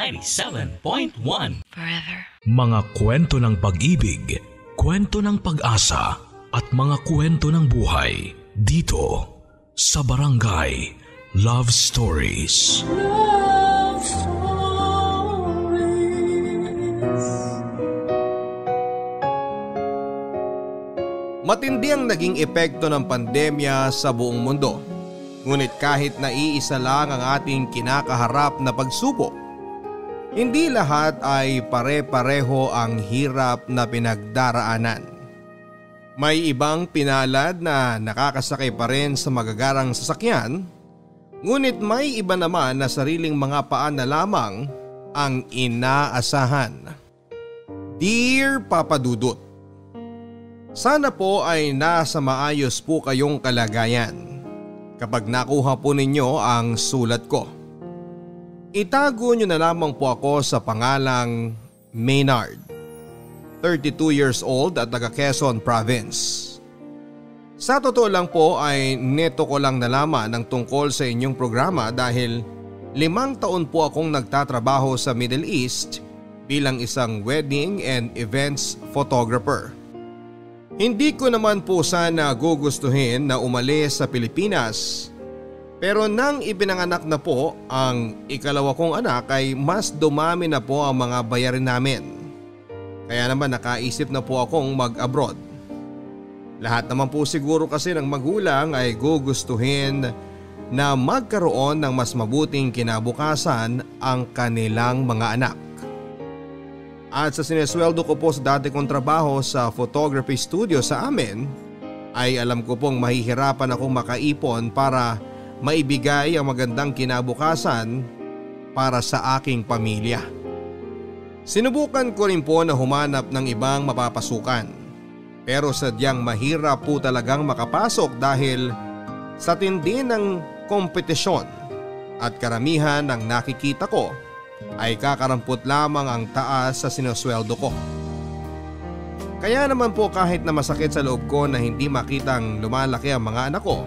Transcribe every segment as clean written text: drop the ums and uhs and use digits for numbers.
97.1 Forever. Mga kwento ng pag-ibig, kwento ng pag-asa at mga kwento ng buhay dito sa Barangay Love Stories. Love Stories. Matindi ang naging epekto ng pandemya sa buong mundo. Ngunit kahit na iisa lang ang ating kinakaharap na pagsubok, hindi lahat ay pare-pareho ang hirap na pinagdaraanan. May ibang pinalad na nakakasakay pa rin sa magagarang sasakyan, ngunit may iba naman na sariling mga paa na lamang ang inaasahan. Dear Papa Dudut, sana po ay nasa maayos po kayong kalagayan kapag nakuha po ninyo ang sulat ko. Itago nyo na lamang po ako sa pangalang Maynard, 32 years old at taga Quezon Province. Sa totoo lang po ay neto ko lang nalaman ang tungkol sa inyong programa dahil 5 taon po akong nagtatrabaho sa Middle East bilang isang wedding and events photographer. Hindi ko naman po sana gugustuhin na umalis sa Pilipinas, pero nang ipinanganak na po ang ikalawa kong anak ay mas dumami na po ang mga bayarin namin. Kaya naman nakaisip na po akong mag-abroad. Lahat naman po siguro kasi ng magulang ay gugustuhin na magkaroon ng mas mabuting kinabukasan ang kanilang mga anak. At sa sinesweldo ko po sa dati kong trabaho sa photography studio sa amin, ay alam ko pong mahihirapan akong makaipon para maibigay ang magandang kinabukasan para sa aking pamilya. Sinubukan ko rin po na humanap ng ibang mapapasukan, pero sadyang mahirap po talagang makapasok dahil sa tindi ng kompetisyon at karamihan ng nakikita ko ay kakarampot lamang ang taas sa sinosweldo ko. Kaya naman po kahit na masakit sa loob ko na hindi makitang lumalaki ang mga anak ko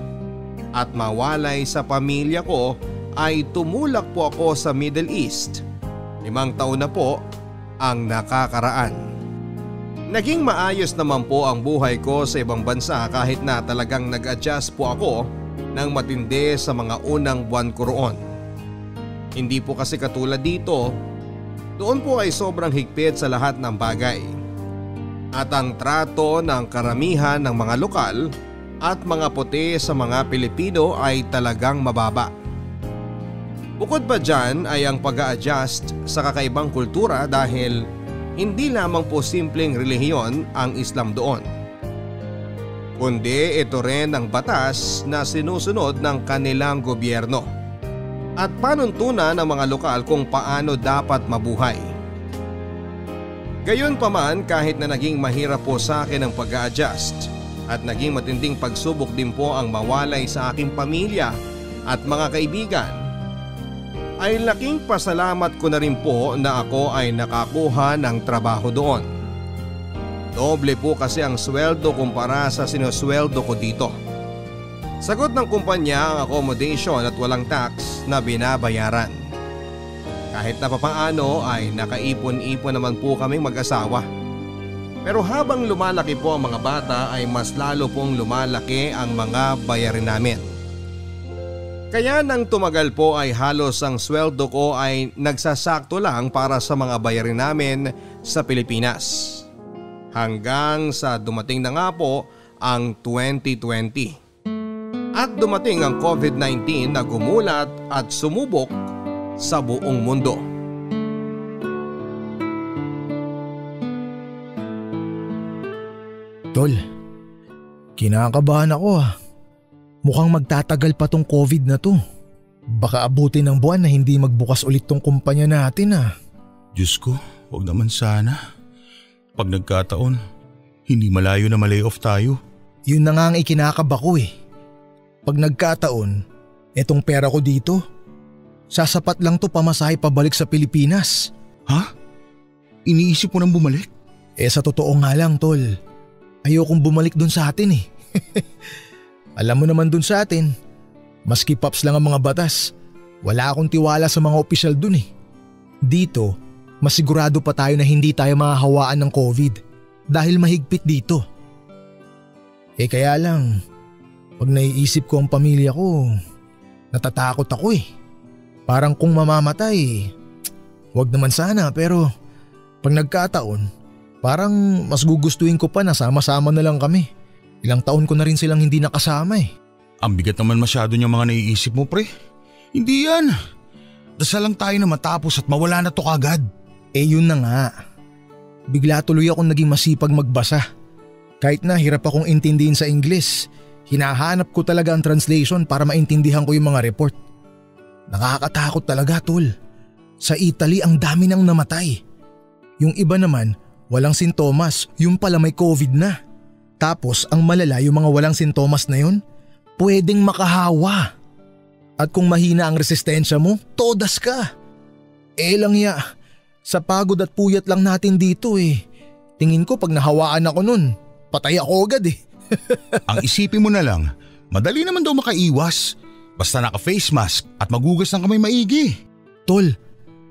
at mawalay sa pamilya ko, ay tumulak po ako sa Middle East. 5 taon na po ang nakakaraan. Naging maayos naman po ang buhay ko sa ibang bansa kahit na talagang nag-adjust po ako ng matindi sa mga unang buwan ko roon. Hindi po kasi katulad dito, doon po ay sobrang higpit sa lahat ng bagay. At ang trato ng karamihan ng mga lokal at mga puti sa mga Pilipino ay talagang mababa. Bukod pa dyan ay ang pag-a-adjust sa kakaibang kultura dahil hindi lamang po simpleng relihiyon ang Islam doon, kundi ito rin ang batas na sinusunod ng kanilang gobyerno at panuntunan ng mga lokal kung paano dapat mabuhay. Gayunpaman, kahit na naging mahirap po sa akin ang pag-a-adjust at naging matinding pagsubok din po ang mawalay sa aking pamilya at mga kaibigan, ay laking pasalamat ko na rin po na ako ay nakakuha ng trabaho doon. Doble po kasi ang sweldo kumpara sa sinosweldo ko dito. Sagot ng kumpanya ang accommodation at walang tax na binabayaran. Kahit na papaano ay nakaipon-ipon naman po kaming mag-asawa. Pero habang lumalaki po ang mga bata ay mas lalo pong lumalaki ang mga bayarin namin. Kaya nang tumagal po ay halos ang sweldo ko ay nagsasakto lang para sa mga bayarin namin sa Pilipinas. Hanggang sa dumating na nga po ang 2020. At dumating ang COVID-19 na gumulat at sumubok sa buong mundo. Tol, kinakabahan ako . Mukhang magtatagal pa tong COVID na to. Baka abutin ng buwan na hindi magbukas ulit tong kumpanya natin . Diyos ko, wag naman sana. Pag nagkataon, hindi malayo na malay-off tayo. Yun na nga ang ikinakaba ko . Pag nagkataon, etong pera ko dito, sasapat lang to pamasahe pabalik sa Pilipinas. Ha? Iniisip mo nang bumalik? Sa totoo nga lang, tol. Ayokong bumalik dun sa atin . Alam mo naman dun sa atin, maski pops lang ang mga batas, wala akong tiwala sa mga opisyal dun . Dito, masigurado pa tayo na hindi tayo mahahawaan ng COVID dahil mahigpit dito. Kaya lang, pag naiisip ko ang pamilya ko, natatakot ako eh. Parang kung mamamatay, wag naman sana pero pag nagkataon, parang mas gugustuhin ko pa na sama-sama na lang kami. Ilang taon ko na rin silang hindi nakasama eh. Ang bigat naman masyado niyang mga naiisip mo, pre. Hindi yan. Dasal lang tayo na matapos at mawala na to kagad. Yun na nga. Bigla tuloy akong naging masipag magbasa. Kahit na hirap akong intindihin sa Ingles, hinahanap ko talaga ang translation para maintindihan ko yung mga report. Nakakatakot talaga, tol. Sa Italy ang dami nang namatay. Yung iba naman, walang sintomas, yung pala may COVID na. Tapos ang malala yung mga walang sintomas na yun, pwedeng makahawa. At kung mahina ang resistensya mo, todas ka. Lang ya, sa pagod at puyat lang natin dito eh. Tingin ko pag nahawaan ako nun, patay ako agad eh. Ang isipin mo na lang, madali naman daw makaiwas. Basta naka-face mask at magugas ng kamay maigi. Tol,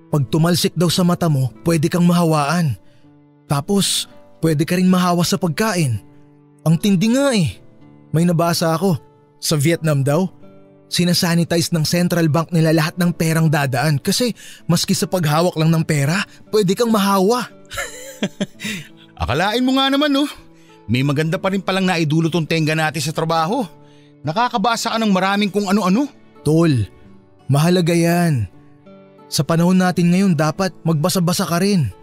pag tumalsik daw sa mata mo, pwede kang mahawaan. Tapos, pwede ka rin mahawa sa pagkain. Ang tindi nga eh. May nabasa ako, sa Vietnam daw, sinasanitize ng central bank nila lahat ng perang dadaan kasi maski sa paghawak lang ng pera, pwede kang mahawa. Akalain mo nga naman no, may maganda pa rin palang naidulot tong tenga natin sa trabaho. Nakakabasa ka ng maraming kung ano-ano. Tol, mahalaga yan. Sa panahon natin ngayon dapat magbasa-basa ka rin.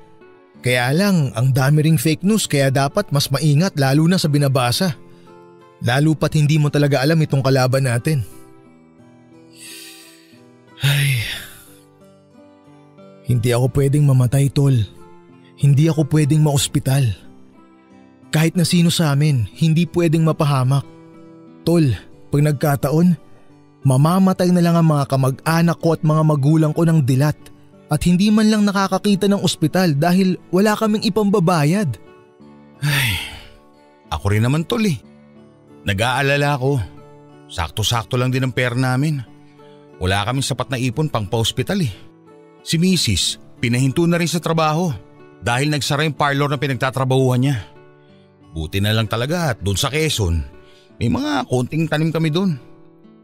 Kaya lang ang dami ring fake news kaya dapat mas maingat lalo na sa binabasa. Lalo pat hindi mo talaga alam itong kalaban natin. Ay, hindi ako pwedeng mamatay, tol. Hindi ako pwedeng maospital. Kahit na sino sa amin, hindi pwedeng mapahamak. Tol, pag nagkataon, mamamatay na lang ang mga kamag-anak ko at mga magulang ko ng dilat at hindi man lang nakakakita ng ospital dahil wala kaming ipambabayad. Ay, ako rin naman tol eh. Nag-aalala ko. Sakto-sakto lang din ang pera namin. Wala kaming sapat na ipon pang pa-ospital eh. Si Mrs. pinahinto na rin sa trabaho dahil nagsara yung parlor na pinagtatrabahuhan niya. Buti na lang talaga at doon sa Quezon, may mga konting tanim kami doon.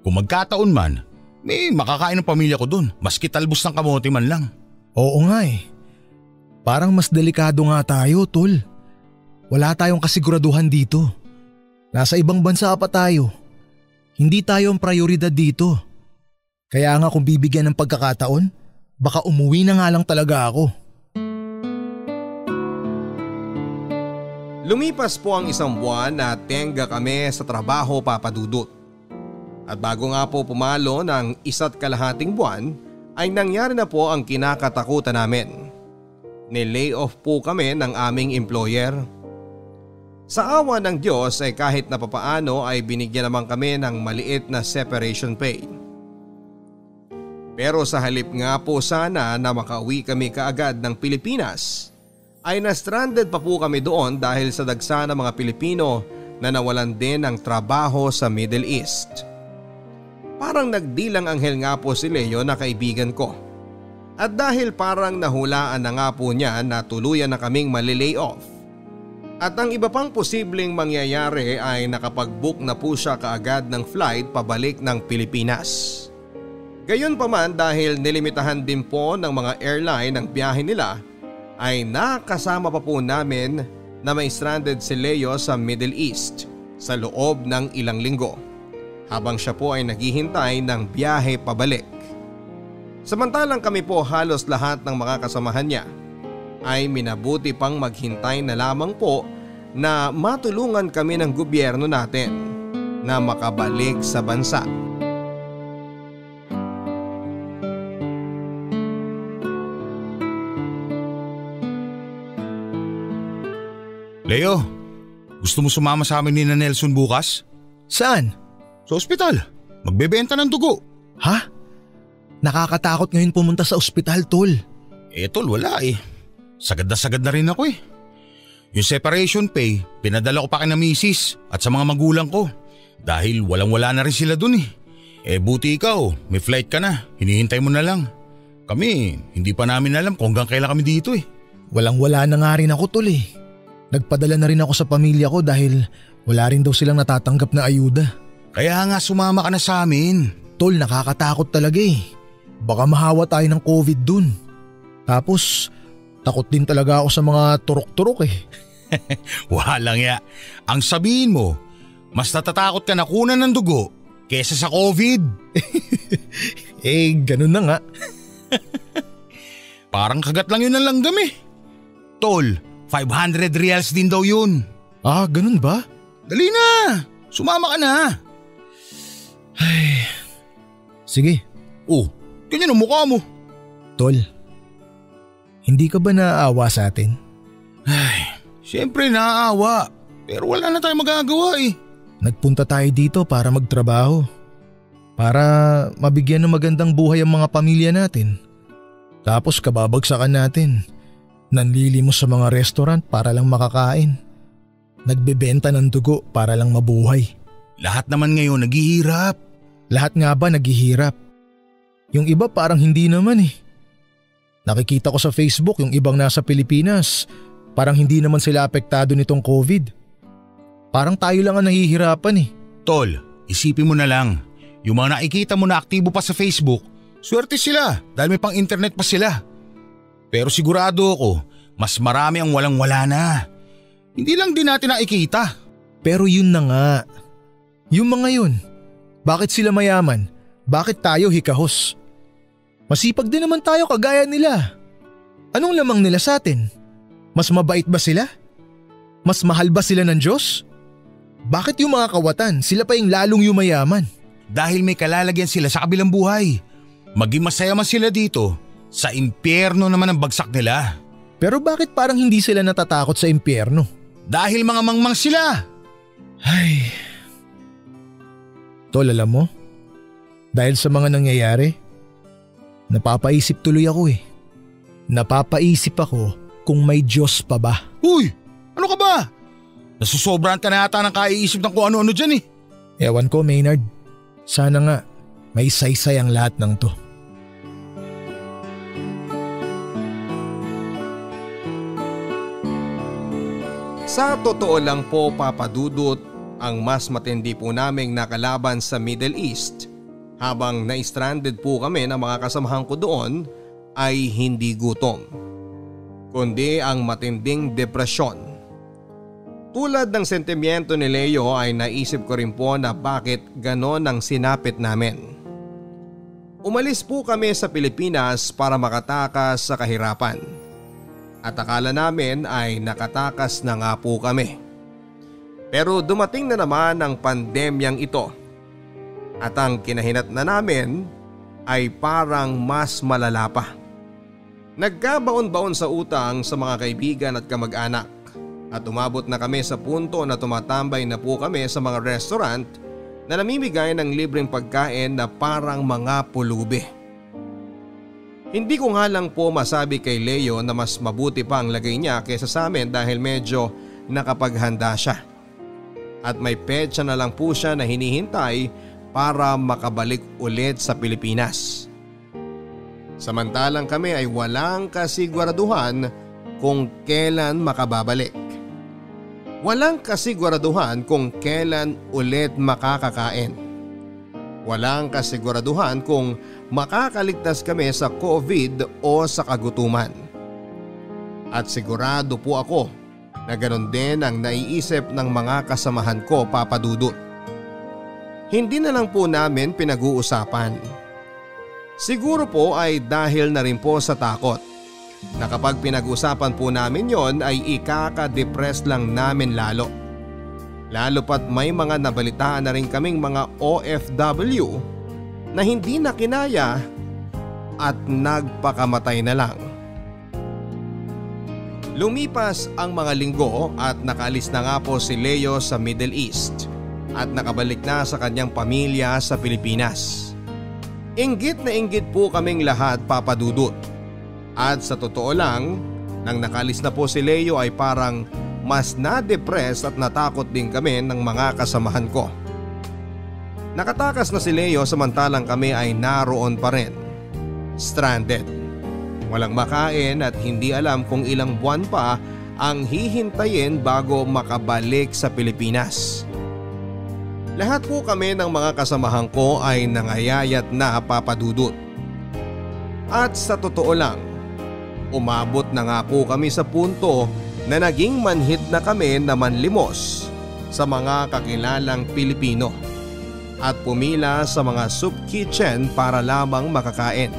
Kung magkataon man, may makakain ng pamilya ko doon, maski talbos ng kamote man lang. Oo nga eh. Parang mas delikado nga tayo, tol. Wala tayong kasiguraduhan dito. Nasa ibang bansa pa tayo. Hindi tayo ang prioridad dito. Kaya nga kung bibigyan ng pagkakataon, baka umuwi na nga lang talaga ako. Lumipas po ang isang buwan na tenga kami sa trabaho, Papa Dudut. At bago nga po pumalo ng 1.5 buwan ay nangyari na po ang kinakatakutan namin. Ni-lay off po kami ng aming employer. Sa awa ng Diyos ay kahit na papaano ay binigyan naman kami ng maliit na separation pay. Pero sa halip nga po sana na makauwi kami kaagad ng Pilipinas, ay na-stranded pa po kami doon dahil sa dagsa ng mga Pilipino na nawalan din ng trabaho sa Middle East. Parang nagdilang anghel nga po si Leo na kaibigan ko. At dahil parang nahulaan na nga po niya na tuluyan na kaming malilay off. At ang iba pang posibleng mangyayari ay nakapag-book na po siya kaagad ng flight pabalik ng Pilipinas. Gayunpaman dahil nilimitahan din po ng mga airline ang biyahe nila, ay nakasama pa po namin na may stranded si Leo sa Middle East sa loob ng ilang linggo habang siya po ay naghihintay ng biyahe pabalik. Samantalang kami po halos lahat ng mga kasamahan niya ay minabuti pang maghintay na lamang po na matulungan kami ng gobyerno natin na makabalik sa bansa. Leo, gusto mo sumama sa amin ni na Nelson bukas? Saan? Sa ospital. Magbebenta ng dugo. Ha? Nakakatakot ngayon pumunta sa ospital, tol. Tol, wala eh. Sagad na rin ako eh. Yung separation pay, pinadala ko pa kay na misis at sa mga magulang ko. Dahil walang-wala na rin sila dun eh. Buti ikaw, may flight ka na, hinihintay mo na lang. Kami, hindi pa namin alam kung hanggang kailan kami dito eh. Walang-wala na nga rin ako tol eh. Nagpadala na rin ako sa pamilya ko dahil wala rin daw silang natatanggap na ayuda. Kaya nga sumama ka na sa amin. Tol, nakakatakot talaga eh. Baka mahawa tayo ng COVID dun. Tapos, takot din talaga ako sa mga turok-turok eh. Walang ya. Ang sabihin mo, mas natatakot ka na kunan ng dugo kesa sa COVID. Ganun na nga. Parang kagat lang yun ng langgam eh. Tol, 500 reals din daw yun. Ah, ganun ba? Dali na, sumama ka na. Ay, sige. Oh, ganyan ang mukha mo. Tol, hindi ka ba naaawa sa atin? Ay, siyempre naaawa. Pero wala na tayong magagawa eh. Nagpunta tayo dito para magtrabaho. Para mabigyan ng magandang buhay ang mga pamilya natin. Tapos kababagsakan natin. Nanlilimos sa mga restaurant para lang makakain. Nagbebenta ng dugo para lang mabuhay. Lahat naman ngayon naghihirap. Lahat nga ba naghihirap? Yung iba parang hindi naman eh. Nakikita ko sa Facebook yung ibang nasa Pilipinas. Parang hindi naman sila apektado nitong COVID. Parang tayo lang ang nahihirapan eh. Tol, isipin mo na lang. Yung mga nakikita mo na aktibo pa sa Facebook, swerte sila dahil may pang internet pa sila. Pero sigurado ako, mas marami ang walang-wala na. Hindi lang din natin nakikita. Pero yun na nga. Yung mga yun, bakit sila mayaman? Bakit tayo hikahos? Masipag din naman tayo kagaya nila. Anong lamang nila sa atin? Mas mabait ba sila? Mas mahal ba sila ng Diyos? Bakit yung mga kawatan, sila pa yung lalong yumayaman? Dahil may kalalagyan sila sa kabilang buhay. Maging masaya man sila dito, sa impyerno naman ang bagsak nila. Pero bakit parang hindi sila natatakot sa impyerno? Dahil mga mangmang sila. Ay. Tol, alam mo? Dahil sa mga nangyayari, napapaisip tuloy ako eh. Napapaisip ako kung may Diyos pa ba. Uy! Ano ka ba? Nasusobrahan ka na yata ng kaiisip ng kung ano-ano dyan eh. Ewan ko, Maynard. Sana nga may saysay ang lahat ng to. Sa totoo lang po, Papa Dudut, ang mas matindi po naming nakalaban sa Middle East habang na-stranded po kami ng mga kasamahan ko doon ay hindi gutom, kundi ang matinding depresyon. Tulad ng sentimiento ni Leo ay naisip ko rin po na bakit ganon ang sinapit namin. Umalis po kami sa Pilipinas para makatakas sa kahirapan. At akala namin ay nakatakas na nga po kami. Pero dumating na naman ang pandemyang ito. At ang kinahinat na namin ay parang mas malala pa. Nagkabaon-baon sa utang sa mga kaibigan at kamag-anak. At umabot na kami sa punto na tumatambay na po kami sa mga restaurant na namimigay ng libreng pagkain na parang mga pulubi. Hindi ko nga lang po masabi kay Leo na mas mabuti pa ang lagay niya kaysa sa amin dahil medyo nakapaghanda siya. At may petsa na lang po siya na hinihintay para makabalik ulit sa Pilipinas. Samantalang kami ay walang kasiguraduhan kung kailan makababalik. Walang kasiguraduhan kung kailan ulit makakakain. Walang kasiguraduhan kung makakaligtas kami sa COVID o sa kagutuman. At sigurado po ako na ganon din ang naiisip ng mga kasamahan ko, Papa Dudut. Hindi na lang po namin pinag-uusapan. Siguro po ay dahil na rin po sa takot na kapag pinag-usapan po namin yon ay ikaka-depress lang namin lalo. Lalo pat may mga nabalitaan na rin kaming mga OFW na hindi na kinaya at nagpakamatay na lang. Lumipas ang mga linggo at nakaalis na nga po si Leo sa Middle East at nakabalik na sa kanyang pamilya sa Pilipinas. Inggit na inggit po kaming lahat, Papa Dudut. At sa totoo lang, nang nakaalis na po si Leo ay parang mas na-depress at natakot din kami ng mga kasamahan ko. Nakatakas na si Leo samantalang kami ay naroon pa rin. Stranded. Walang makain at hindi alam kung ilang buwan pa ang hihintayin bago makabalik sa Pilipinas. Lahat po kami ng mga kasamahan ko ay nangayayat na papadudot. At sa totoo lang, umabot na nga po kami sa punto na naging manhid na kami na manlimos sa mga kakilalang Pilipino at pumila sa mga soup kitchen para lamang makakain.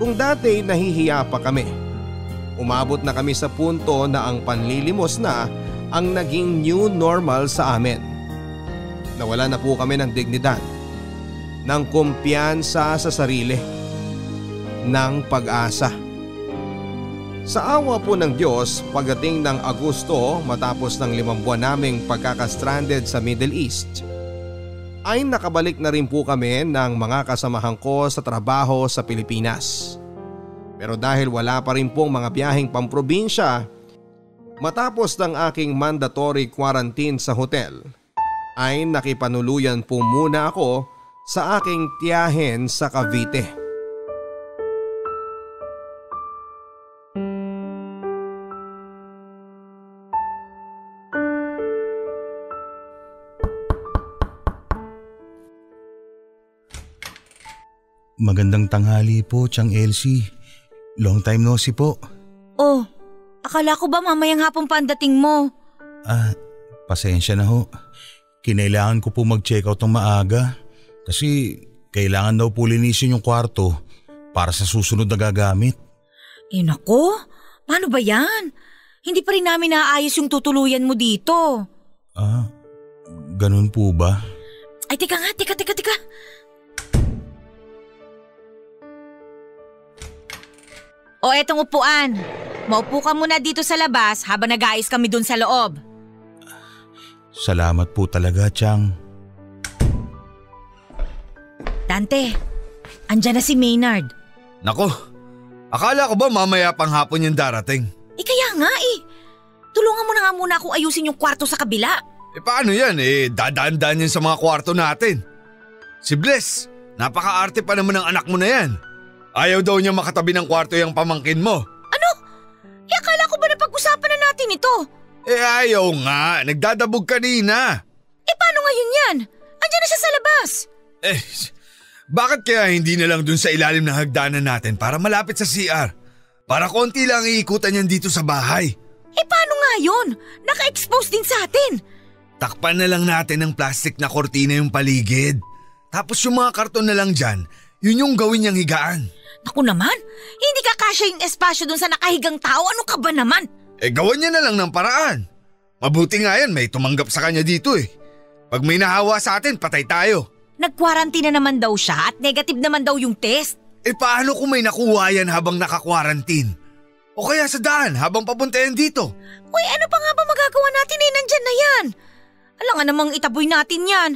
Kung dati nahihiya pa kami, umabot na kami sa punto na ang panlilimos na ang naging new normal sa amin. Nawala na po kami ng dignidad, ng kumpiyansa sa sarili, ng pag-asa. Sa awa po ng Diyos, pagdating ng Agosto matapos ng 5 buwan naming pagkakastranded sa Middle East, ay nakabalik na rin po kami ng mga kasamahan ko sa trabaho sa Pilipinas. Pero dahil wala pa rin pong mga biyaheng pamprobinsya, matapos ng aking mandatory quarantine sa hotel, ay nakipanuluyan po muna ako sa aking tiyahin sa Cavite. Magandang tanghali po, Tiang Elsie. Long time no see po. Oh, akala ko ba mamayang hapon pa ang dating mo? Pasensya na ho. Kinailangan ko po mag-check out ng maaga kasi kailangan daw po linisin yung kwarto para sa susunod na gagamit. Nako, paano ba yan? Hindi pa rin namin naayos yung tutuluyan mo dito. Ganun po ba? Ay, teka nga, teka. O etong upuan. Maupo ka muna dito sa labas habang nag-aayos kami dun sa loob. Salamat po talaga, Tiang. Dante, andyan na si Maynard. Nako, akala ko ba mamaya pang hapon yung darating? Kaya nga Tulungan mo na nga muna akong ayusin yung kwarto sa kabila. Paano yan? Dadaan-daan yan sa mga kwarto natin. Si Bless, napaka-arte pa naman ng anak mo na yan. Ayaw daw niya makatabi ng kwarto yung pamangkin mo. Ano? Akala ko ba napag-usapan na natin ito? Ayaw nga, nagdadabog kanina. Paano ngayon yan? Andiyan na siya sa labas. Bakit kaya hindi na lang dun sa ilalim ng hagdanan natin para malapit sa CR? Para konti lang iikutan yan dito sa bahay. Paano nga yun? Naka-expose din sa atin. Takpan na lang natin ng plastic na kortina yung paligid. Tapos yung mga karton na lang dyan, yun yung gawin niyang higaan. Naku naman, hindi kakasya yung espasyo dun sa nakahigang tao. Ano ka ba naman? Gawan niya na lang ng paraan. Mabuti nga yan, may tumanggap sa kanya dito Pag may nahawa sa atin, patay tayo. Nag-quarantine na naman daw siya at negative naman daw yung test. Paano kung may nakuha yan habang naka-quarantine? O kaya sa daan habang papunta yan dito? Uy, ano pa nga ba magagawa natin nandyan na yan? Alangan namang itaboy natin yan.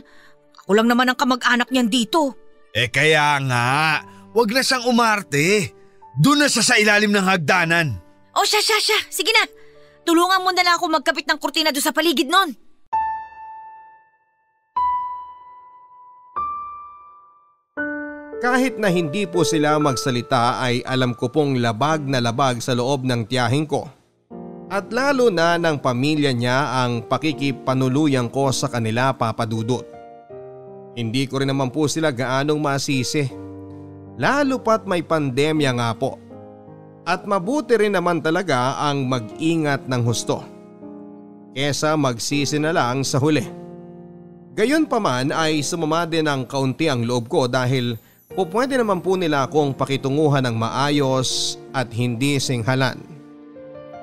Ako lang naman ang kamag-anak niyan dito. Kaya nga, wag na siyang umarte. Doon na siya sa ilalim ng hagdanan. O siya. Sige na. Tulungan mo na lang ako magkapit ng kurtina doon sa paligid nun. Kahit na hindi po sila magsalita ay alam ko pong labag na labag sa loob ng tiyahin ko. At lalo na ng pamilya niya ang pakikipanuluyan ko sa kanila, Papa Dudut. Hindi ko rin naman po sila gaanong masisi. Lalo pat may pandemya nga po. At mabuti rin naman talaga ang mag-ingat ng husto kesa magsisi na lang sa huli. Gayon pa man ay sumama din ng kaunti ang loob ko dahil pwede naman po nila akong pakitunguhan ng maayos at hindi singhalan.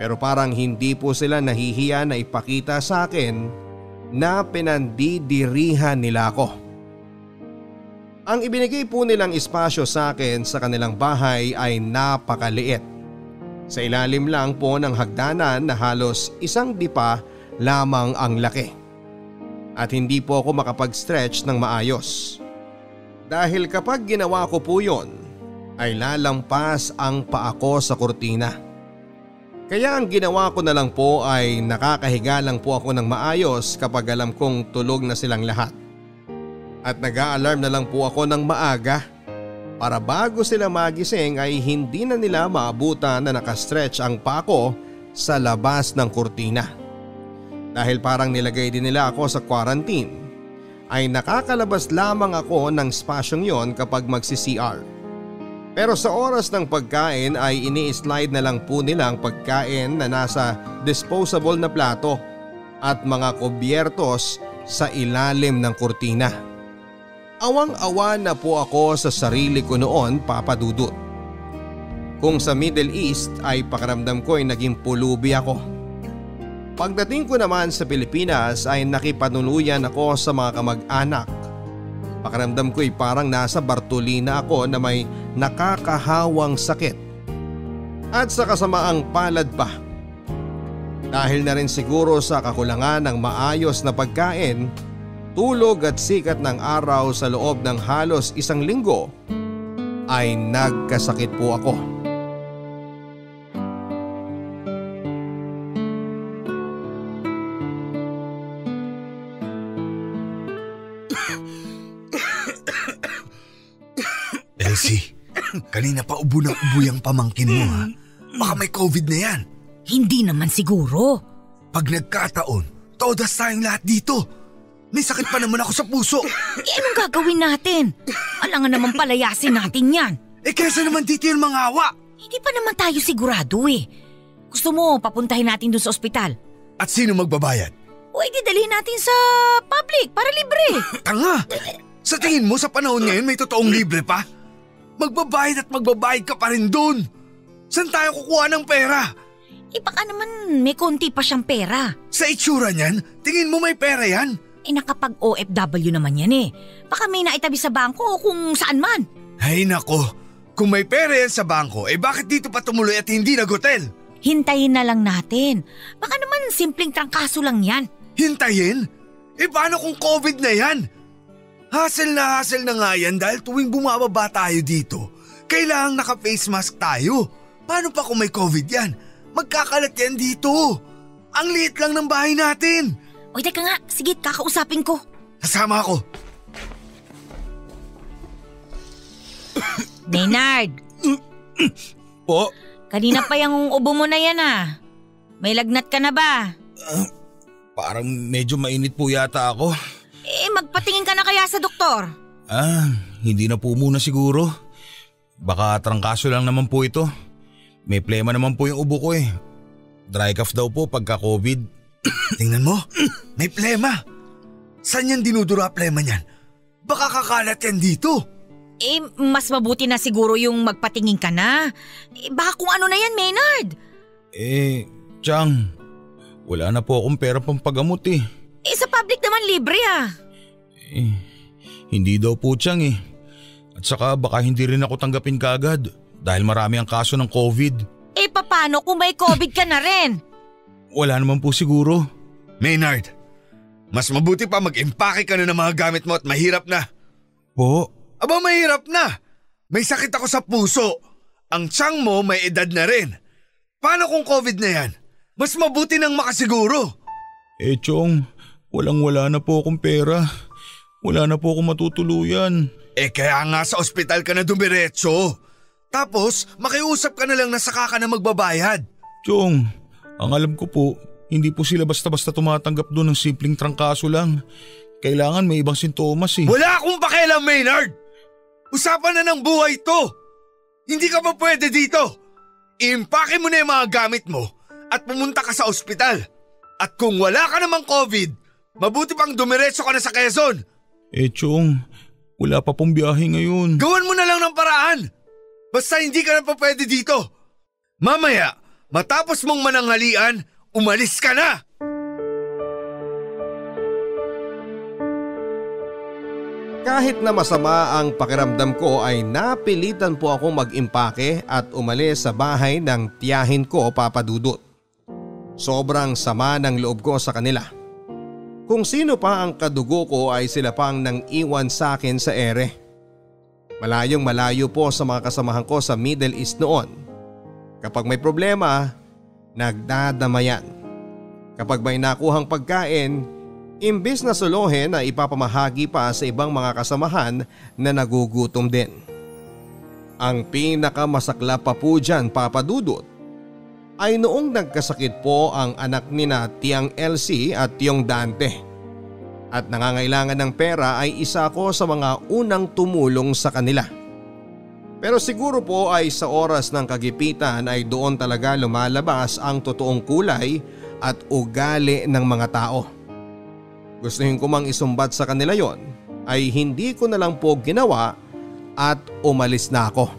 Pero parang hindi po sila nahihiya na ipakita sa akin na pinandidirihan nila ako. Ang ibinigay po nilang espasyo sa akin sa kanilang bahay ay napakaliit. Sa ilalim lang po ng hagdanan na halos isang dipa lamang ang laki. At hindi po ako makapag-stretch ng maayos. Dahil kapag ginawa ko po yon, ay lalampas ang paa ko sa kurtina. Kaya ang ginawa ko na lang po ay nakakahiga lang po ako ng maayos kapag alam kong tulog na silang lahat. At nag-a-alarm na lang po ako ng maaga para bago sila magising ay hindi na nila maabutan na nakastretch ang pako sa labas ng kurtina. Dahil parang nilagay din nila ako sa quarantine, ay nakakalabas lamang ako ng spasyong yon kapag magsi-CR. Pero sa oras ng pagkain ay ini-slide na lang po nila ang pagkain na nasa disposable na plato at mga kubyertos sa ilalim ng kurtina. Awang-awa na po ako sa sarili ko noon, Papa Dudut. Kung sa Middle East ay pakiramdam ko ay naging pulubi ako. Pagdating ko naman sa Pilipinas ay nakipanuluyan ako sa mga kamag-anak. Pakiramdam ko ay parang nasa Bartolina ako na may nakakahawang sakit. At sa kasamaang palad pa, dahil na rin siguro sa kakulangan ng maayos na pagkain, tulog at sikat ng araw sa loob ng halos 1 linggo, ay nagkasakit po ako. Elsie, kanina pa ubo ng ubo yung pamangkin mo ha. Baka may COVID na yan. Hindi naman siguro. Pag nagkataon, todas tayong lahat dito. May sakit pa naman ako sa puso. Anong gagawin natin? Alangan naman palayasin natin yan. Kesa naman dito yung mga hawa. Hindi pa naman tayo sigurado eh. Gusto mo papuntahin natin dun sa ospital? At sino magbabayad? O edi dalhin natin sa public para libre. Tanga! Sa tingin mo sa panahon ngayon may totoong libre pa? Magbabayad at magbabayad ka pa rin dun. Saan tayo kukuha ng pera? Baka naman may konti pa siyang pera. Sa itsura niyan, tingin mo may pera yan? Nakapag OFW naman yan eh. Baka may naitabi sa bangko o kung saan man. Ay nako, kung may pera yan sa bangko, bakit dito pa tumuloy at hindi nag-hotel? Hintayin na lang natin. Baka naman simpleng trangkaso lang yan. Hintayin? Paano kung COVID na yan? Hassle na nga yan dahil tuwing bumababa tayo dito, kailangang naka-face mask tayo. Paano pa kung may COVID yan? Magkakalat yan dito. Ang liit lang ng bahay natin. Oy, teka nga. Sige, kakausapin ko. Kasama ako. Maynard. Po? Kanina pa yung ubo mo na yan ah. May lagnat ka na ba? Parang medyo mainit po yata ako. Magpatingin ka na kaya sa doktor. Hindi na po muna siguro. Baka trangkaso lang naman po ito. May plema naman po yung ubo ko eh. Dry cough daw po pagka COVID. Tingnan mo, may plema. Saan yan dinudura plema niyan? Baka kakalat yan dito. Mas mabuti na siguro yung magpatingin ka na. Baka kung ano na yan, Maynard. Chang, wala na po akong pera pang pagamot eh. Sa public naman libre ah. Hindi daw po, Chang eh. At saka baka hindi rin ako tanggapin kaagad dahil marami ang kaso ng COVID. Paano kung may COVID ka na rin? Wala naman po siguro. Maynard, mas mabuti pa mag-impake ka na ng mga gamit mo at mahirap na. Po? Aba mahirap na. May sakit ako sa puso. Ang tiyan mo may edad na rin. Paano kung COVID na yan? Mas mabuti nang makasiguro. Chong, walang-wala na po akong pera. Wala na po akong matutuluyan. Kaya nga sa ospital ka na dumiretso. Tapos makiusap ka na lang na saka ka na magbabayad. Chong, ang alam ko po, hindi po sila basta-basta tumatanggap doon ng simpleng trangkaso lang. Kailangan may ibang sintomas eh. Wala akong pakialam, Maynard! Usapan na ng buhay to! Hindi ka pa pwede dito! Iimpake mo na yung mga gamit mo at pumunta ka sa ospital. At kung wala ka namang COVID, mabuti pang dumiretso ka na sa Quezon. Chong, wala pa pong biyahe ngayon. Gawan mo na lang ng paraan! Basta hindi ka na pa pwede dito. Mamaya, matapos mong mananghalian, umalis ka na! Kahit na masama ang pakiramdam ko ay napilitan po akong mag-impake at umalis sa bahay ng tiyahin ko, Papa Dudut. Sobrang sama ng loob ko sa kanila. Kung sino pa ang kadugo ko ay sila pang nang iwan sa akin sa ere. Malayong malayo po sa mga kasamahan ko sa Middle East noon. Kapag may problema, nagdadamayan. Kapag may nakuhang pagkain, imbis na solohin na ipapamahagi pa sa ibang mga kasamahan na nagugutom din. Ang pinakamasaklap pa po dyan, Papa Dudut, ay noong nagkasakit po ang anak nina Tiang Elsie at Tiang Dante. At nangangailangan ng pera ay isa ako sa mga unang tumulong sa kanila. Pero siguro po ay sa oras ng kagipitan ay doon talaga lumalabas ang totoong kulay at ugali ng mga tao. Gustuhin ko mang isumbat sa kanila yon, ay hindi ko na lang po ginawa at umalis na ako.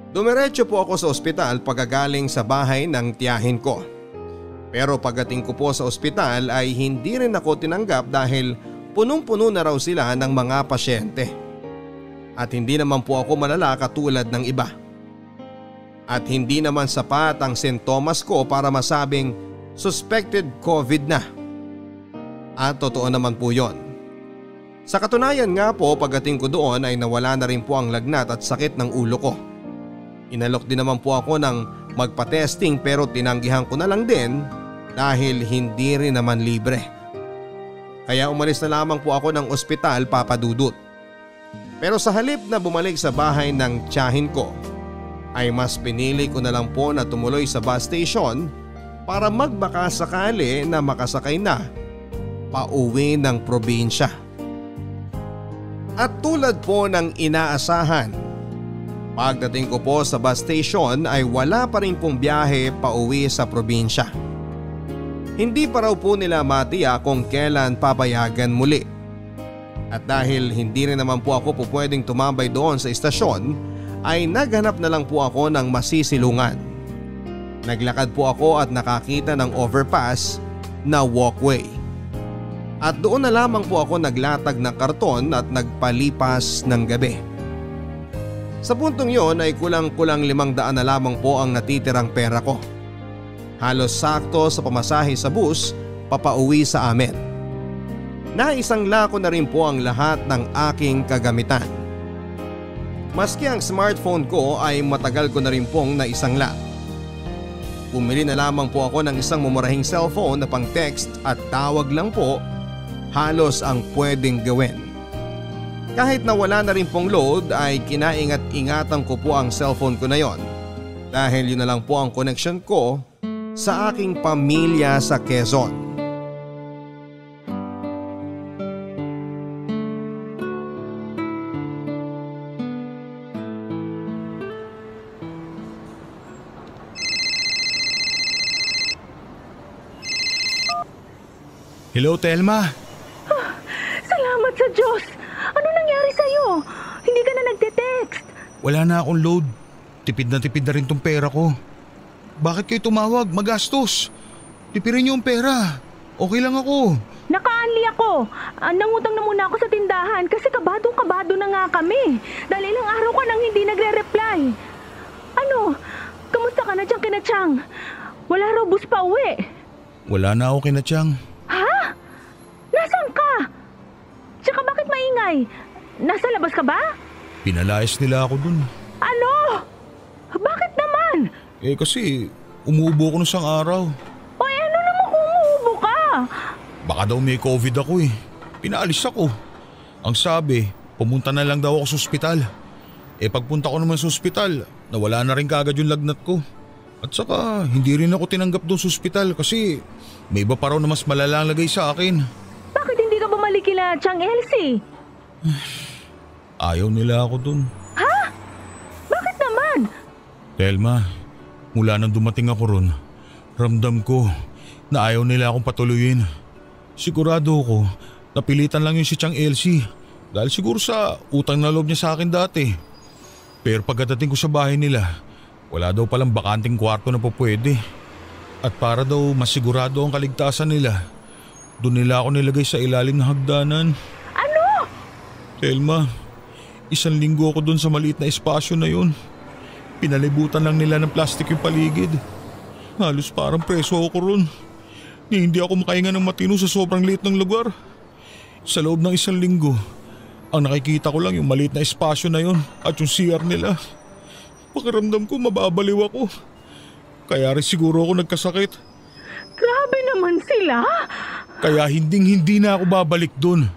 Dumiretso po ako sa ospital pagkagaling sa bahay ng tiyahin ko. Pero pagdating ko po sa ospital ay hindi rin ako tinanggap dahil punong-puno na raw sila ng mga pasyente. At hindi naman po ako malala katulad ng iba. At hindi naman sapat ang sintomas ko para masabing suspected COVID na. At totoo naman po yon. Sa katunayan nga po pagdating ko doon ay nawala na rin po ang lagnat at sakit ng ulo ko. Inalok din naman po ako ng magpa-testing pero tinanggihan ko na lang din dahil hindi rin naman libre. Kaya umalis na lamang po ako ng ospital, Papa Dudut. Pero sa halip na bumalik sa bahay ng tiyahin ko, ay mas pinili ko na lang po na tumuloy sa bus station para magbaka sakali na makasakay na pauwi ng probinsya. At tulad po ng inaasahan, pagdating ko po sa bus station ay wala pa rin pong biyahe pauwi sa probinsya. Hindi pa raw po nila matiyak kung kailan papayagan muli. At dahil hindi rin naman po ako pwedeng tumambay doon sa istasyon, ay naghanap na lang po ako ng masisilungan. Naglakad po ako at nakakita ng overpass na walkway. At doon na lamang po ako naglatag ng karton at nagpalipas ng gabi. Sa puntong yon ay kulang-kulang 500 na lamang po ang natitirang pera ko. Halos sakto sa pamasahe sa bus papauwi sa amin. Naisangla ko na rin po ang lahat ng aking kagamitan. Maski ang smartphone ko ay matagal ko na rin pong naisangla. Bumili na lamang po ako ng isang mumurahing cellphone na pang text at tawag lang po halos ang pwedeng gawin. Kahit na wala na rin pong load ay kinaingat-ingatan ko po ang cellphone ko na yon dahil yun na lang po ang connection ko sa aking pamilya sa Quezon. Hello, Telma. Salamat sa Diyos. Ano nangyari sa'yo? Hindi ka na nagte-text. Wala na akong load. Tipid na rin tong pera ko. Bakit kayo tumawag? Magastos. Tipirin niyo yung pera. Okay lang ako. Naka-unli ako. Nangutang na muna ako sa tindahan kasi kabado na nga kami. Dahil ilang araw ka nang hindi nagre-reply. Ano? Kamusta ka na dyan, Kinachang? Wala raw bus pa uwi. Wala na ako, Kinachang. Ha? Nasaan ka? Tsaka bakit maingay? Nasa labas ka ba? Pinalayas nila ako dun. Ano? Bakit naman? Kasi umuubo ko nung isang araw. Ay, ano naman kung umuubo ka? Baka daw may COVID ako eh. Pinaalis ako. Ang sabi, pumunta na lang daw ako sa ospital. Pagpunta ko naman sa ospital, nawala na rin kaagad yung lagnat ko. At saka hindi rin ako tinanggap doon sa ospital kasi may iba pa raw na mas malalang lagay sa akin. Bakit hindi ka bumalik kila Tiang Elsie? Ayaw nila ako doon. Ha? Bakit naman? Telma, mula nang dumating ako ron, ramdam ko na ayaw nila akong patuluyin. Sigurado ko napilitan lang yun si Tiang Elsie dahil siguro sa utang na loob niya sa akin dati. Pero pagdating ko sa bahay nila, wala daw palang bakanting kwarto na po pwede. At para daw masigurado ang kaligtasan nila, doon nila ako nilagay sa ilalim ng hagdanan. Ano? Telma, 1 linggo ako doon sa maliit na espasyo na yun. Pinalibutan lang nila ng plastik yung paligid. Halos parang preso ako ron. Hindi ako makahinga ng matino sa sobrang liit ng lugar. Sa loob ng 1 linggo, ang nakikita ko lang yung maliit na espasyo na yun at yung CR nila. Pakiramdam ko mababaliw ako. Kaya rin siguro ako nagkasakit. Grabe naman sila. Kaya hindi na ako babalik dun.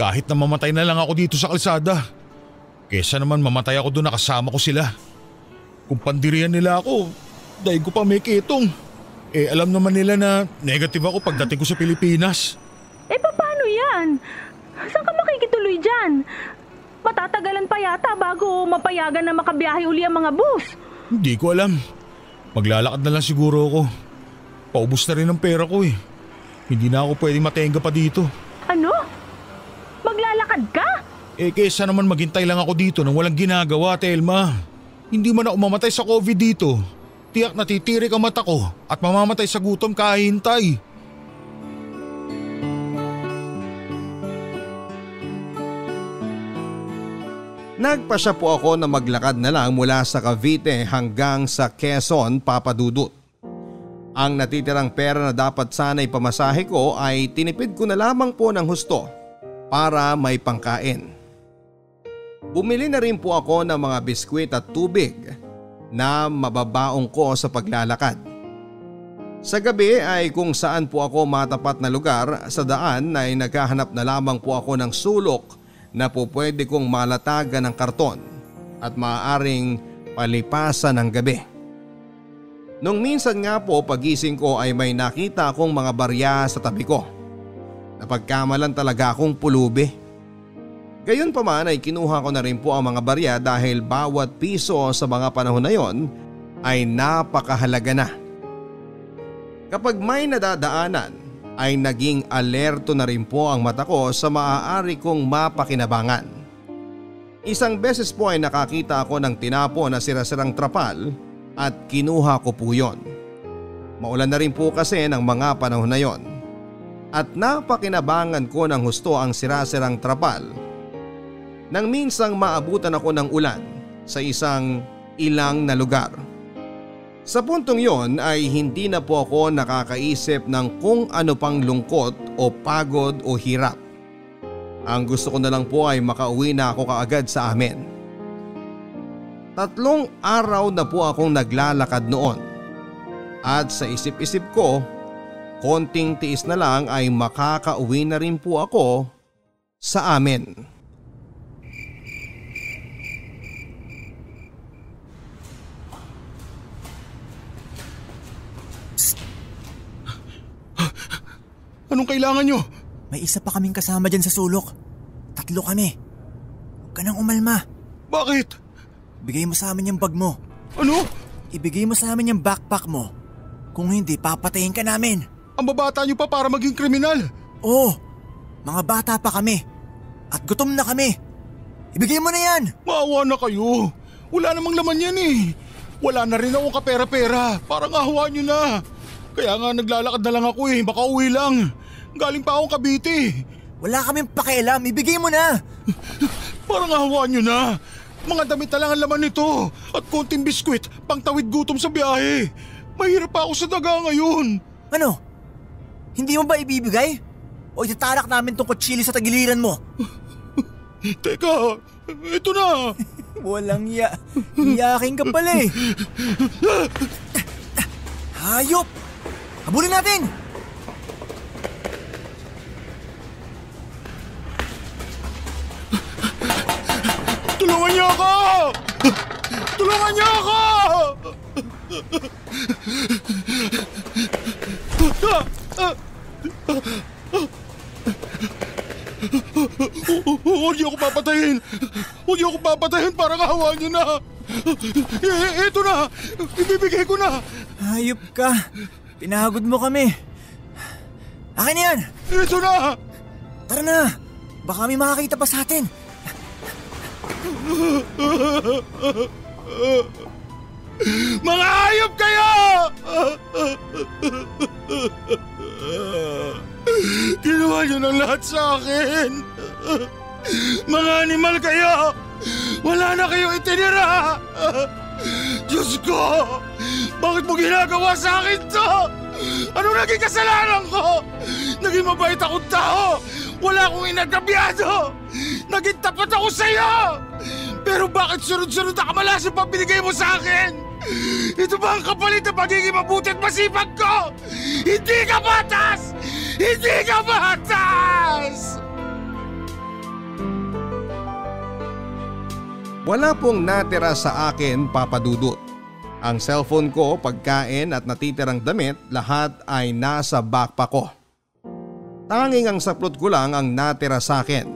Kahit na mamatay na lang ako dito sa kalsada. Kesa naman mamatay ako doon nakasama ko sila. Kung pandirian nila ako, dahil ko pa may kitong. Alam naman nila na negative ako pagdating ko sa Pilipinas. Paano yan? Saan ka makikituloy dyan? Matatagalan pa yata bago mapayagan na makabiyahe uli ang mga bus. Hindi ko alam. Maglalakad na lang siguro ako. Paubos na rin ang pera ko eh. Hindi na ako pwedeng matenga pa dito. Ano? Maglalakad ka? Kesa naman maghintay lang ako dito nang walang ginagawa, Telma. Hindi man ako mamatay sa COVID dito. Tiyak natitirik ang mata ko at mamamatay sa gutom kahintay. Nagpasya po ako na maglakad na lang mula sa Cavite hanggang sa Quezon, Papadudut. Ang natitirang pera na dapat sana ipamasahe ko ay tinipid ko na lamang po ng husto para may pangkain. Bumili na rin po ako ng mga biskwit at tubig na mababaong ko sa paglalakad. Sa gabi ay kung saan po ako matapat na lugar sa daan ay naghahanap na lamang po ako ng sulok na po pwede kong malatagan ng karton at maaaring palipasan ng gabi. Nung minsan nga po pagising ko ay may nakita akong mga barya sa tabi ko. Napagkamalan talaga akong pulubi. Gayon pa man ay kinuha ko na rin po ang mga barya dahil bawat piso sa mga panahon na yon ay napakahalaga na. Kapag may nadadaanan ay naging alerto na rin po ang mata ko sa maaari kong mapakinabangan. Isang beses po ay nakakita ako ng tinapo na sirasirang trapal at kinuha ko po yon. Maulan na rin po kasi ng mga panahon na yon. At napakinabangan ko ng husto ang sirasirang trapal nang minsang maabutan ako ng ulan sa isang ilang na lugar. Sa puntong yon ay hindi na po ako nakakaisip ng kung ano pang lungkot o pagod o hirap. Ang gusto ko na lang po ay makauwi na ako kaagad sa amin. 3 araw na po akong naglalakad noon. At sa isip-isip ko, konting tiis na lang ay makakauwi na rin po ako sa amin. Anong kailangan nyo? May isa pa kaming kasama dyan sa sulok. 3 kami. Huwag ka nang umalma. Bakit? Ibigay mo sa amin yung bag mo. Ano? Ibigay mo sa amin yung backpack mo. Kung hindi, papatayin ka namin. Ang babata nyo pa para maging kriminal? Oo. Mga bata pa kami. At gutom na kami. Ibigay mo na yan. Maawa na kayo. Wala namang laman yan eh. Wala na rin akong kapera-pera. Parang ahawa nyo na. Kaya nga naglalakad na lang ako eh. Baka uwi lang. Galing pa akong Cavite. Wala kaming pakialam. Ibigay mo na. Parang ahawa nyo na. Mga damit na lang ang laman nito. At konting biskwit pang tawid gutom sa biyahe. Mahirap pa ako sa daga ngayon. Ano? Hindi mo ba ibibigay? O itatalak namin tong kutsili sa tagiliran mo? Teka, ito na. Walang iyakin ka pala eh. Hayop! Habulin natin! Tulungan niyo ako! Tulungan niyo ako! Huwag niyo ako papatayin! Huwag niyo ako papatayin! Parang ahawa niyo na! Ito na! Ibibigay ko na! Hayop ka! Pinagod mo kami! Akin yan! Ito na! Tara na! Baka may makakita pa sa atin! Mga hayop kayo! Ginawa niyo ng lahat sa akin! Mga animal kayo! Wala na kayong itinira! Diyos ko! Bakit mo ginagawa sa akin to? Anong naging kasalanan ko? Naging mabait akong tao! Wala akong inagabyado! Naging tapat ako sa'yo! Pero bakit sunod-sunod na kamalas yung pabinigay mo sa akin? Ito ba ang kapalit na pagiging mabuti at masipag ko? Hindi ka batas! Hindi ka batas! Wala pong natira sa akin, Papa Dudut. Ang cellphone ko, pagkain at natitirang damit, lahat ay nasa backpack ko. Tanging ang saplot ko lang ang natira sa akin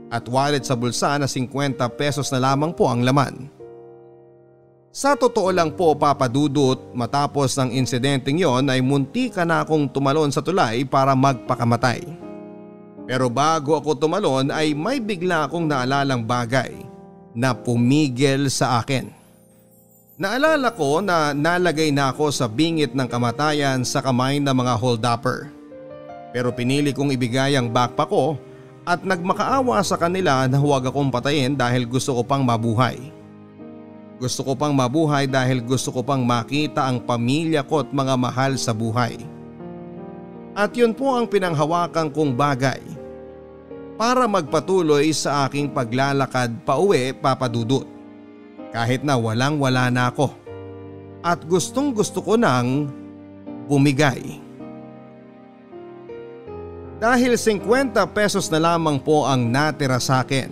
at wallet sa bulsa na 50 pesos na lamang po ang laman. Sa totoo lang po, Papa Dudut, matapos ng insidenteng yon ay muntika na akong tumalon sa tulay para magpakamatay. Pero bago ako tumalon ay may bigla akong naalalang bagay na pumigil sa akin. Naalala ko na nalagay na ako sa bingit ng kamatayan sa kamay ng mga hold-upper. Pero pinili kong ibigay ang backpack ko at nagmakaawa sa kanila na huwag akong patayin dahil gusto ko pang mabuhay. Gusto ko pang mabuhay dahil gusto ko pang makita ang pamilya ko at mga mahal sa buhay. At yun po ang pinanghawakan kong bagay para magpatuloy sa aking paglalakad pauwi, Papa Dudut. Kahit na walang-wala na ako at gustong-gusto ko nang bumigay. Dahil 50 pesos na lamang po ang natira sa akin,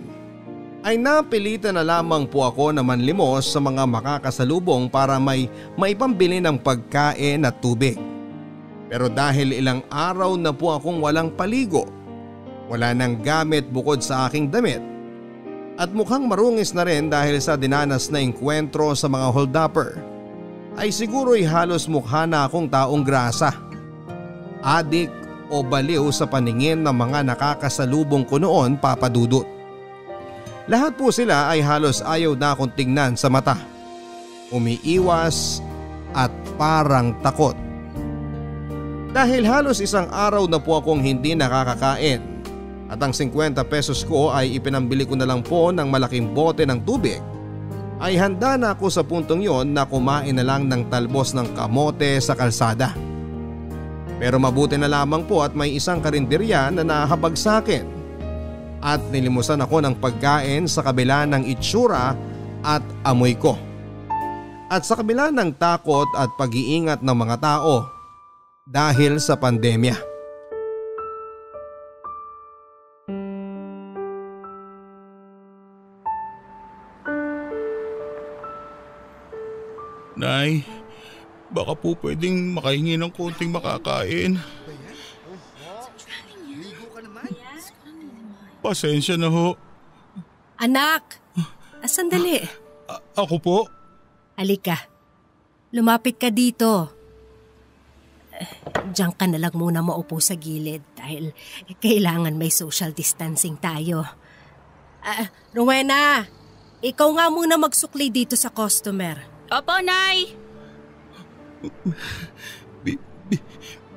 ay napilitan na lamang po ako na manlimos sa mga makakasalubong para may pambili ng pagkain at tubig. Pero dahil ilang araw na po akong walang paligo, wala nang gamit bukod sa aking damit, at mukhang marungis na rin dahil sa dinanas na engkwentro sa mga hold-upper, ay siguro'y halos mukha na akong taong grasa, adik o baliw sa paningin ng mga nakakasalubong ko noon, Papa Dudut. Lahat po sila ay halos ayaw na akong tingnan sa mata, umiiwas at parang takot. Dahil halos isang araw na po akong hindi nakakakain, at ang 50 pesos ko ay ipinambili ko na lang po ng malaking bote ng tubig, ay handa na ako sa puntong yon na kumain na lang ng talbos ng kamote sa kalsada. Pero mabuti na lamang po at may isang karinderya na nahabag sa akin at nilimusan ako ng pagkain sa kabila ng itsura at amoy ko. At sa kabila ng takot at pag-iingat ng mga tao dahil sa pandemya. Nay, baka po pwedeng makahingi ng konting makakain. Pasensya na ho. Anak, sandali. Ako po? Halika, lumapit ka dito. Diyan ka na lang muna maupo sa gilid dahil kailangan may social distancing tayo. Rowena, ikaw nga muna magsukli dito sa customer. Opo, Nay.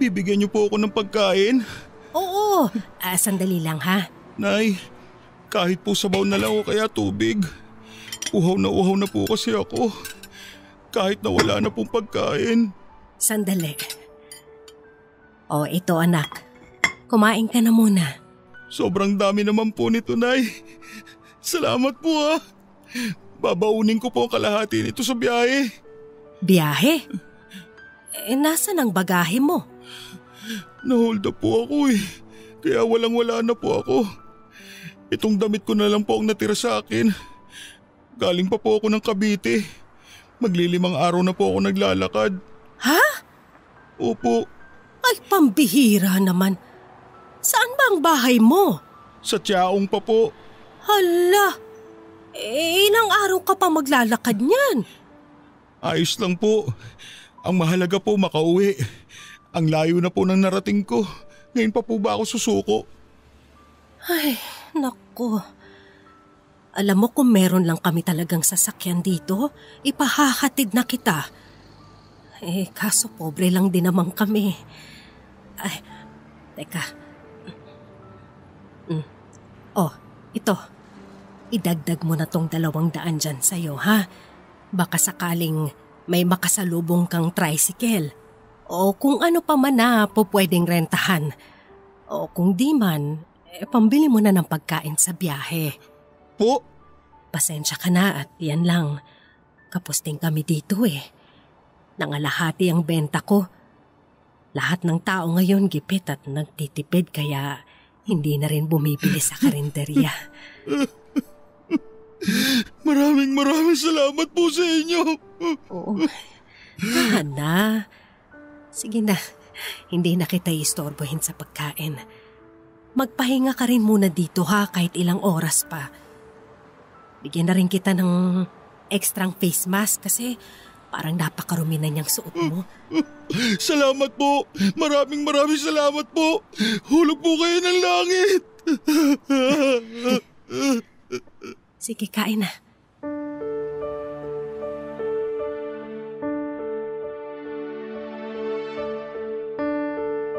Bibigyan niyo po ako ng pagkain? Oo, sandali lang ha. Nay, kahit po sabaw na lang o kaya tubig. Uhaw na po kasi ako. Kahit na wala na pong pagkain. Sandali. Ito anak. Kumain ka na muna. Sobrang dami naman po nito, Nay. Salamat po ha. Babaunin ko po ang kalahati nito sa biyahe. Biyahe? Nasaan ang bagahe mo? Nahold up po ako kaya walang-wala na po ako. Itong damit ko na lang po ang natira sa akin. Galing pa po ako ng Cavite. Maglilimang araw na po ako naglalakad. Ha? Opo. Ay, pambihira naman. Saan ba ang bahay mo? Sa Tiaong pa po. Hala! Ilang araw ka pa maglalakad niyan? Ayos lang po. Ang mahalaga po makauwi. Ang layo na po ng narating ko. Ngayon pa po ba ako susuko? Ay, naku. Alam mo kung meron lang kami talagang sasakyan dito, ipahahatid na kita. Kaso pobre lang din naman kami. Ay, teka. Ito. Idagdag mo na tong 200 dyan sa'yo, ha? Baka sakaling may makasalubong kang tricycle. O kung ano pa man na pwedeng rentahan. O kung di man, pambili mo na ng pagkain sa biyahe. Po? Pasensya ka na at yan lang. Kapusting kami dito Nangalahati ang benta ko. Lahat ng tao ngayon gipit at nagtitipid kaya hindi na rin bumibili sa karinderya. Maraming salamat po sa inyo. Oo. Na. Sige na, hindi na kita istorbohin sa pagkain. Magpahinga ka rin muna dito ha, kahit ilang oras pa. Bigyan na rin kita ng extrang face mask kasi parang napakarumi na niyang suot mo. Salamat po. Maraming salamat po. Hulog po kayo ng langit. Sige, kain na.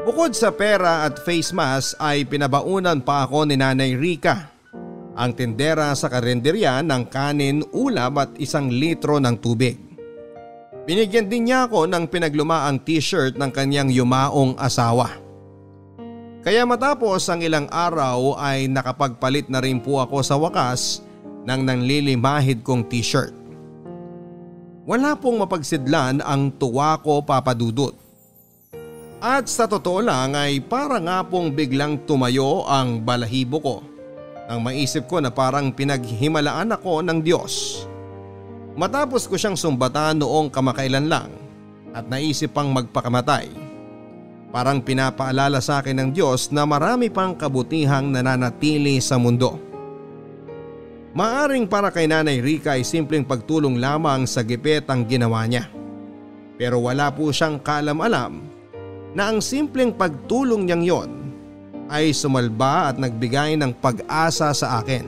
Bukod sa pera at face mask ay pinabaunan pa ako ni Nanay Rica, ang tindera sa karinderya, ng kanin, ulam at 1 litro ng tubig. Binigyan din niya ako ng pinaglumaang t-shirt ng kanyang yumaong asawa. Kaya matapos ang ilang araw ay nakapagpalit na rin po ako sa wakas ng nanlilimahid kong t-shirt. Wala pong mapagsidlan ang tuwa ko, Papa Dudut. At sa totoo lang ay para nga pong biglang tumayo ang balahibo ko nang maisip ko na parang pinaghimalaan ako ng Diyos. Matapos ko siyang sumbatan noong kamakailan lang at naisip pang magpakamatay, parang pinapaalala sa akin ng Diyos na marami pang kabutihang nananatili sa mundo. Maaring para kay Nanay Rica ay simpleng pagtulong lamang sa gipit ang ginawa niya. Pero wala po siyang kaalam-alam na ang simpleng pagtulong niyang yon ay sumalba at nagbigay ng pag-asa sa akin.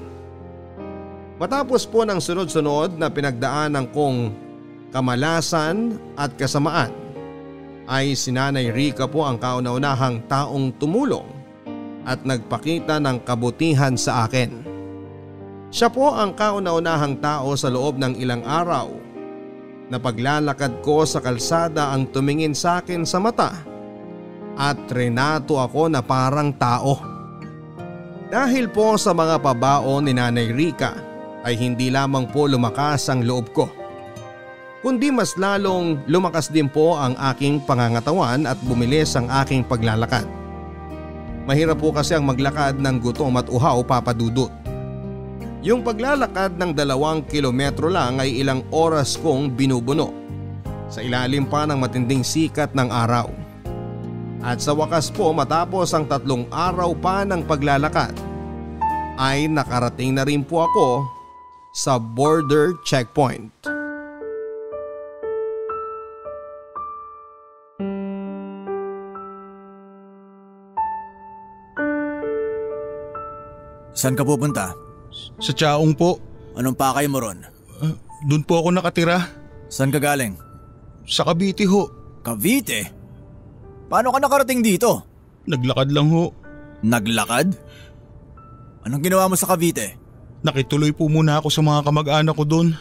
Matapos po ng sunod-sunod na pinagdaanan kong kamalasan at kasamaan, ay si Nanay Rica po ang kauna-unahang taong tumulong at nagpakita ng kabutihan sa akin. Siya po ang kauna-unahang tao sa loob ng ilang araw na paglalakad ko sa kalsada ang tumingin sa akin sa mata at trinato ako na parang tao. Dahil po sa mga pabaon ni Nanay Rica ay hindi lamang po lumakas ang loob ko, kundi mas lalong lumakas din po ang aking pangangatawan at bumilis ang aking paglalakad. Mahirap po kasi ang maglakad ng gutom at uhaw, Papa Dudut. Yung paglalakad ng 2 kilometro lang ay ilang oras kong binubuno sa ilalim pa ng matinding sikat ng araw. At sa wakas po, matapos ang 3 araw pa ng paglalakad ay nakarating na rin po ako sa border checkpoint. Saan ka pupunta? Sa Chaong po. Anong pakay mo ron? Doon po ako nakatira. Saan ka galing? Sa Cavite ho. Cavite? Paano ka nakarating dito? Naglakad lang ho. Naglakad? Anong ginawa mo sa Cavite? Nakituloy po muna ako sa mga kamag-anak ko doon.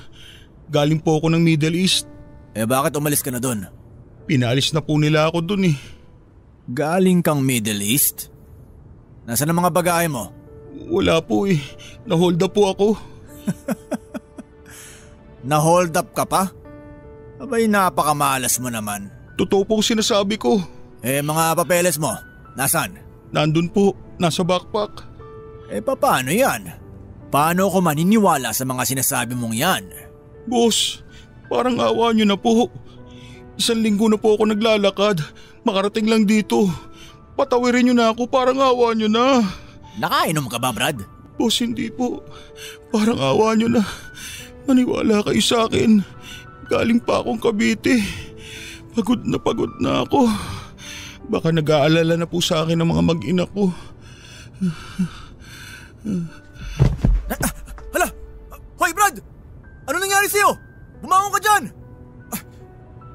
Galing po ako ng Middle East. Bakit umalis ka na doon? Pinalis na po nila ako doon eh. Galing kang Middle East? Nasaan ang mga bagahe mo? Wala po eh. Na-hold up po ako. Na-hold up ka pa? Abay, napakamalas mo naman. Totoo pong sinasabi ko. Mga papeles mo, nasan? Nandun po, nasa backpack. Paano yan? Paano ko maniniwala sa mga sinasabi mong yan? Boss, parang awa nyo na po. 1 linggo na po ako naglalakad. Makarating lang dito. Patawirin nyo na ako, parang awa nyo na. Nakainom ka ba, Brad? Boss, hindi po. Parang awa nyo na. Maniwala kayo sa akin. Galing pa akong Cavite. Pagod na ako. Baka nag-aalala na po sa akin ng mga mag-ina ko. Hala! Hoy, Brad! Ano nangyari sa'yo? Bumangon ka dyan!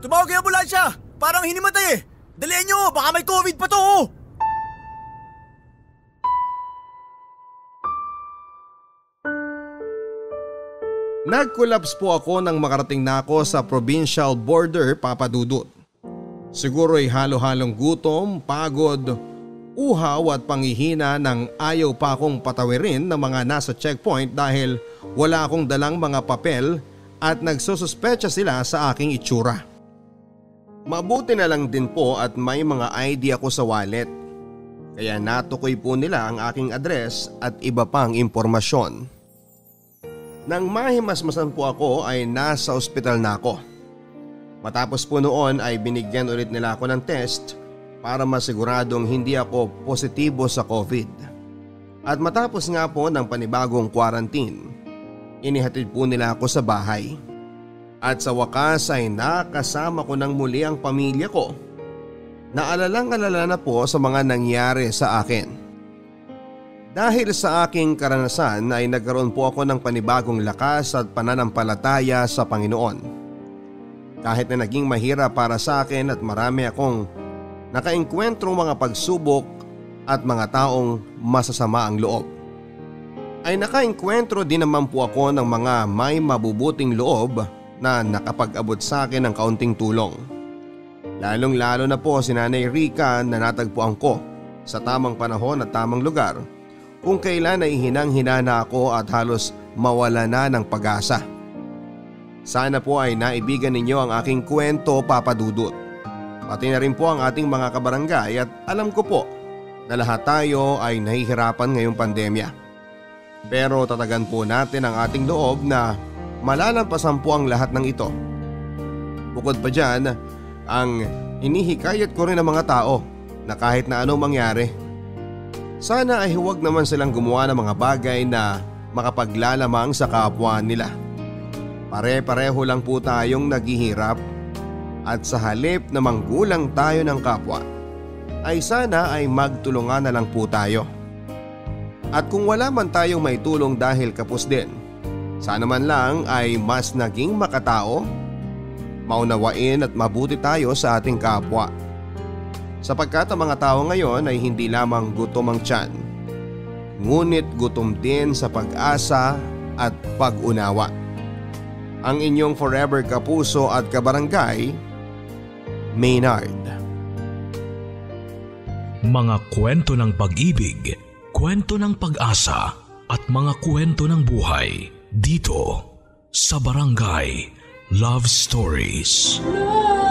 Tumawag kayo ambulansya! Parang hinimatay eh! Dalihan nyo! Baka may COVID pa to! Oh! Nag-collapse po ako nang makarating na ako sa provincial border, Papa Dudut. Siguro'y halo-halong gutom, pagod, uhaw at panghihina nang ayaw pa akong patawirin ng mga nasa checkpoint dahil wala akong dalang mga papel at nagsususpecha sila sa aking itsura. Mabuti na lang din po at may mga ID ako sa wallet. Kaya natukoy po nila ang aking address at iba pang impormasyon. Nang mahimasmasan po ako ay nasa ospital na ako. Matapos po noon ay binigyan ulit nila ako ng test para masiguradong hindi ako positibo sa COVID. At matapos nga po ng panibagong quarantine, inihatid po nila ako sa bahay. At sa wakas ay nakasama ko ng muli ang pamilya ko. Naalalang-alala na po sa mga nangyari sa akin. Dahil sa aking karanasan ay nagkaroon po ako ng panibagong lakas at pananampalataya sa Panginoon. Kahit na naging mahirap para sa akin at marami akong nakaengkwentrong mga pagsubok at mga taong masasama ang loob, ay nakaengkwentro din naman po ako ng mga may mabubuting loob na nakapag-abot sa akin ng kaunting tulong. Lalong-lalo na po si Nanay Rica na natagpuan ko sa tamang panahon at tamang lugar kung kailan ay hinang-hina na ako at halos mawala na ng pag-asa. Sana po ay naibigan ninyo ang aking kwento, Papa Dudut. Pati na rin po ang ating mga kabarangay at alam ko po na lahat tayo ay nahihirapan ngayong pandemya. Pero tatagan po natin ang ating loob na malalampasan po ang lahat ng ito. Bukod pa dyan, ang inihikayat ko rin ng mga tao na kahit na anong mangyari, sana ay huwag naman silang gumawa ng mga bagay na makapaglalamang sa kapwa nila. Pare-pareho lang po tayong naghihirap at sa halip na manggulang tayo ng kapwa, ay sana ay magtulungan na lang po tayo. At kung wala man tayong may tulong dahil kapos din, sana man lang ay mas naging makatao, maunawain at mabuti tayo sa ating kapwa. Sapagkat ang mga tao ngayon ay hindi lamang gutom ang tiyan, ngunit gutom din sa pag-asa at pag-unawa. Ang inyong forever kapuso at kabarangay, Maynard. Mga kwento ng pag-ibig, kwento ng pag-asa at mga kwento ng buhay dito sa Barangay Love Stories. Love